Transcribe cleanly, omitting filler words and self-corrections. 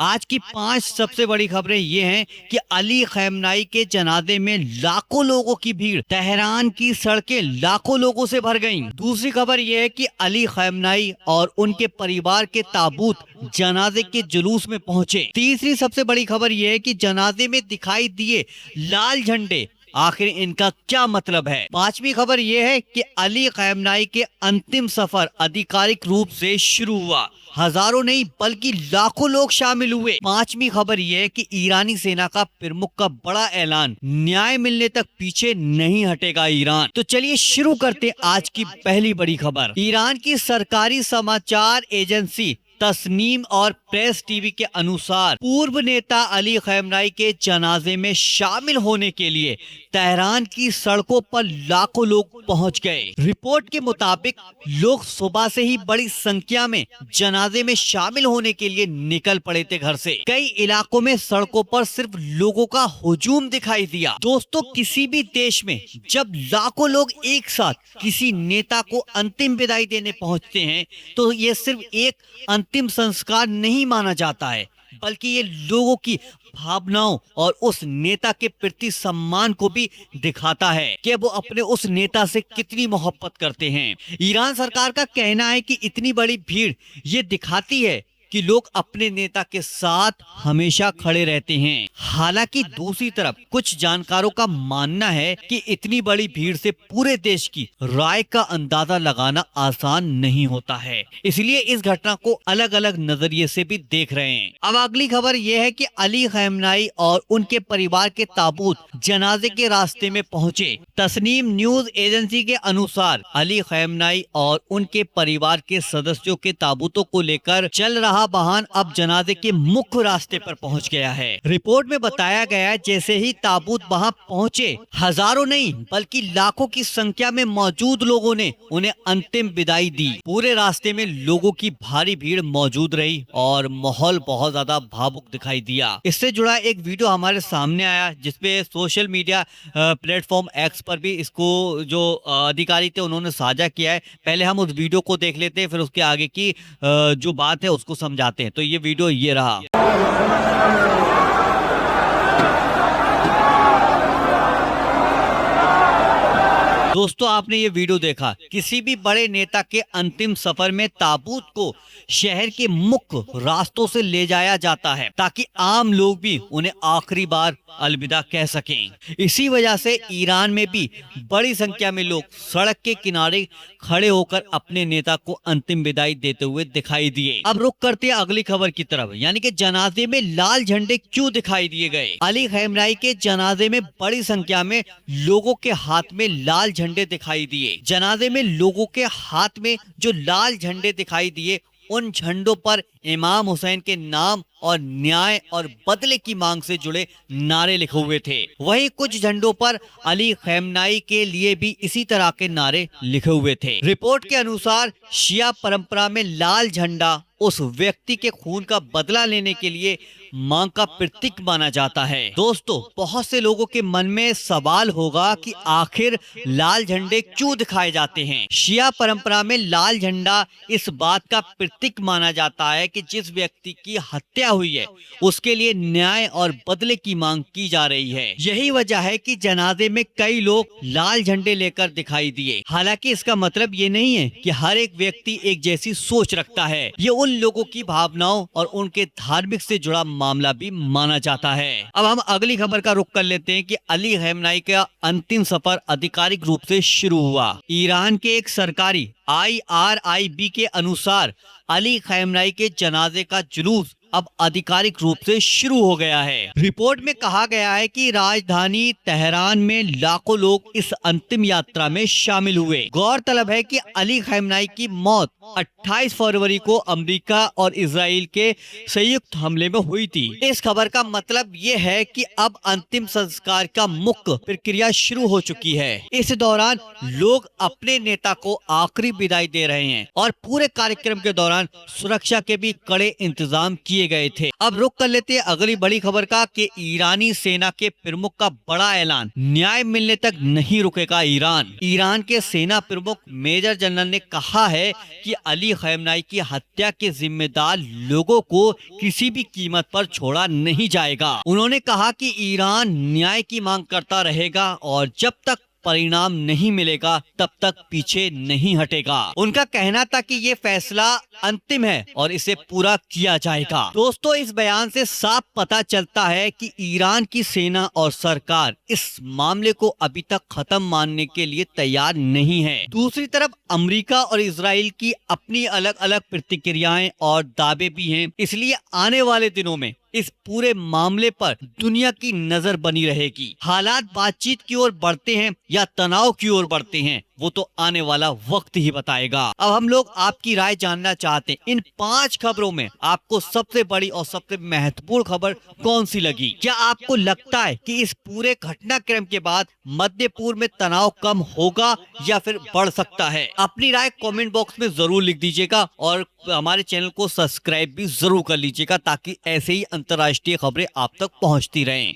आज की 5 सबसे बड़ी खबरें ये हैं कि अली खamenei के जनाजे में लाखों लोगों की भीड़, तेहरान की सड़कें लाखों लोगों से भर गईं। दूसरी खबर ये है कि अली खamenei और उनके परिवार के ताबूत जनाजे के जुलूस में पहुंचे। तीसरी सबसे बड़ी खबर ये है कि जनाजे में दिखाई दिए लाल झंडे, आखिर इनका क्या मतलब है। पांचवी खबर यह है कि अली खamenei के अंतिम सफर आधिकारिक रूप से शुरू हुआ। हजारों नहीं बल्कि लाखों लोग शामिल हुए। पांचवी खबर यह है कि ईरानी सेना का प्रमुख का बड़ा ऐलान, न्याय मिलने तक पीछे नहीं हटेगा ईरान। तो चलिए शुरू करते हैं आज की पहली बड़ी खबर। ईरान की सरकारी समाचार एजेंसी तस्नीम और प्रेस टीवी के अनुसार पूर्व नेता अली खamenei के जनाजे में शामिल होने के लिए तेहरान की सड़कों पर लाखों लोग पहुंच गए। रिपोर्ट के मुताबिक लोग सुबह से ही बड़ी संख्या में जनाजे में शामिल होने के लिए निकल पड़े थे घर से। कई इलाकों में सड़कों पर सिर्फ लोगों का हुजूम दिखाई दिया। दोस्तों, किसी भी देश में जब लाखों लोग एक साथ किसी नेता को अंतिम विदाई देने पहुंचते हैं तो ये सिर्फ एक अंतिम संस्कार नहीं माना जाता है, बल्कि ये लोगों की भावनाओं और उस नेता के प्रति सम्मान को भी दिखाता है कि वो अपने उस नेता से कितनी मोहब्बत करते हैं। ईरान सरकार का कहना है कि इतनी बड़ी भीड़ ये दिखाती है कि लोग अपने नेता के साथ हमेशा खड़े रहते हैं। हालांकि दूसरी तरफ कुछ जानकारों का मानना है कि इतनी बड़ी भीड़ से पूरे देश की राय का अंदाजा लगाना आसान नहीं होता है, इसलिए इस घटना को अलग अलग नजरिए से भी देख रहे हैं। अब अगली खबर यह है कि अली खamenei और उनके परिवार के ताबूत जनाजे के रास्ते में पहुंचे। तस्नीम न्यूज एजेंसी के अनुसार अली खamenei और उनके परिवार के सदस्यों के ताबूतों को लेकर चल रहा वाहन अब जनाजे के मुख्य रास्ते पर पहुंच गया है। रिपोर्ट में बताया गया है जैसे ही ताबूत वहां पहुंचे, हजारों नहीं बल्कि लाखों की संख्या में मौजूद लोगों ने उन्हें अंतिम विदाई दी। पूरे रास्ते में लोगों की भारी भीड़ मौजूद रही और माहौल बहुत ज्यादा भावुक दिखाई दिया। इससे जुड़ा एक वीडियो हमारे सामने आया जिसपे सोशल मीडिया प्लेटफॉर्म एक्स पर भी इसको जो अधिकारी थे उन्होंने साझा किया है। पहले हम उस वीडियो को देख लेते हैं, फिर उसके आगे की जो बात है उसको समझाते हैं। तो ये वीडियो ये रहा। दोस्तों, आपने ये वीडियो देखा। किसी भी बड़े नेता के अंतिम सफर में ताबूत को शहर के मुख्य रास्तों से ले जाया जाता है ताकि आम लोग भी उन्हें आखिरी बार अलविदा कह सकें। इसी वजह से ईरान में भी बड़ी संख्या में लोग सड़क के किनारे खड़े होकर अपने नेता को अंतिम विदाई देते हुए दिखाई दिए। अब रुक करते हैं अगली खबर की तरफ, यानी कि जनाजे में लाल झंडे क्यों दिखाई दिए गए। अली खamenei के जनाजे में बड़ी संख्या में लोगों के हाथ में लाल झंडे दिखाई दिए। जनाजे में लोगों के हाथ में जो लाल झंडे दिखाई दिए, उन झंडों पर इमाम हुसैन के नाम और न्याय और बदले की मांग से जुड़े नारे लिखे हुए थे। वहीं कुछ झंडों पर अली खamenei के लिए भी इसी तरह के नारे लिखे हुए थे। रिपोर्ट के अनुसार शिया परंपरा में लाल झंडा उस व्यक्ति के खून का बदला लेने के लिए मांग का प्रतीक माना जाता है। दोस्तों, बहुत से लोगों के मन में सवाल होगा कि आखिर लाल झंडे क्यों दिखाए जाते हैं। शिया परंपरा में लाल झंडा इस बात का प्रतीक माना जाता है कि जिस व्यक्ति की हत्या हुई है उसके लिए न्याय और बदले की मांग की जा रही है। यही वजह है कि जनाजे में कई लोग लाल झंडे लेकर दिखाई दिए। हालांकि इसका मतलब ये नहीं है कि हर एक व्यक्ति एक जैसी सोच रखता है। ये उन लोगों की भावनाओं और उनके धार्मिक से जुड़ा मामला भी माना जाता है। अब हम अगली खबर का रुख कर लेते हैं कि अली खamenei का अंतिम सफर आधिकारिक रूप से शुरू हुआ। ईरान के एक सरकारी IRIB के अनुसार अली खamenei के जनाजे का जुलूस अब आधिकारिक रूप से शुरू हो गया है। रिपोर्ट में कहा गया है कि राजधानी तेहरान में लाखों लोग इस अंतिम यात्रा में शामिल हुए। गौरतलब है कि अली खamenei की मौत 28 फरवरी को अमेरिका और इजराइल के संयुक्त हमले में हुई थी। इस खबर का मतलब ये है कि अब अंतिम संस्कार का मुख्य प्रक्रिया शुरू हो चुकी है। इस दौरान लोग अपने नेता को आखिरी विदाई दे रहे हैं और पूरे कार्यक्रम के दौरान सुरक्षा के भी कड़े इंतजाम किए किए गए थे। अब रुक कर लेते हैं अगली बड़ी खबर का कि ईरानी सेना के प्रमुख का बड़ा ऐलान, न्याय मिलने तक नहीं रुकेगा ईरान। ईरान के सेना प्रमुख मेजर जनरल ने कहा है कि अली खamenei की हत्या के जिम्मेदार लोगों को किसी भी कीमत पर छोड़ा नहीं जाएगा। उन्होंने कहा कि ईरान न्याय की मांग करता रहेगा और जब तक परिणाम नहीं मिलेगा तब तक पीछे नहीं हटेगा। उनका कहना था कि ये फैसला अंतिम है और इसे पूरा किया जाएगा। दोस्तों, इस बयान से साफ पता चलता है कि ईरान की सेना और सरकार इस मामले को अभी तक खत्म मानने के लिए तैयार नहीं है। दूसरी तरफ अमेरिका और इजराइल की अपनी अलग अलग प्रतिक्रियाएं और दावे भी हैं, इसलिए आने वाले दिनों में इस पूरे मामले पर दुनिया की नजर बनी रहेगी। हालात बातचीत की ओर बढ़ते हैं या तनाव की ओर बढ़ते हैं, वो तो आने वाला वक्त ही बताएगा। अब हम लोग आपकी राय जानना चाहते हैं, इन 5 खबरों में आपको सबसे बड़ी और सबसे महत्वपूर्ण खबर कौन सी लगी? क्या आपको लगता है कि इस पूरे घटनाक्रम के बाद मध्य पूर्व में तनाव कम होगा या फिर बढ़ सकता है? अपनी राय कमेंट बॉक्स में जरूर लिख दीजिएगा और हमारे चैनल को सब्सक्राइब भी जरूर कर लीजिएगा ताकि ऐसे ही अंतर्राष्ट्रीय खबरें आप तक पहुंचती रहें।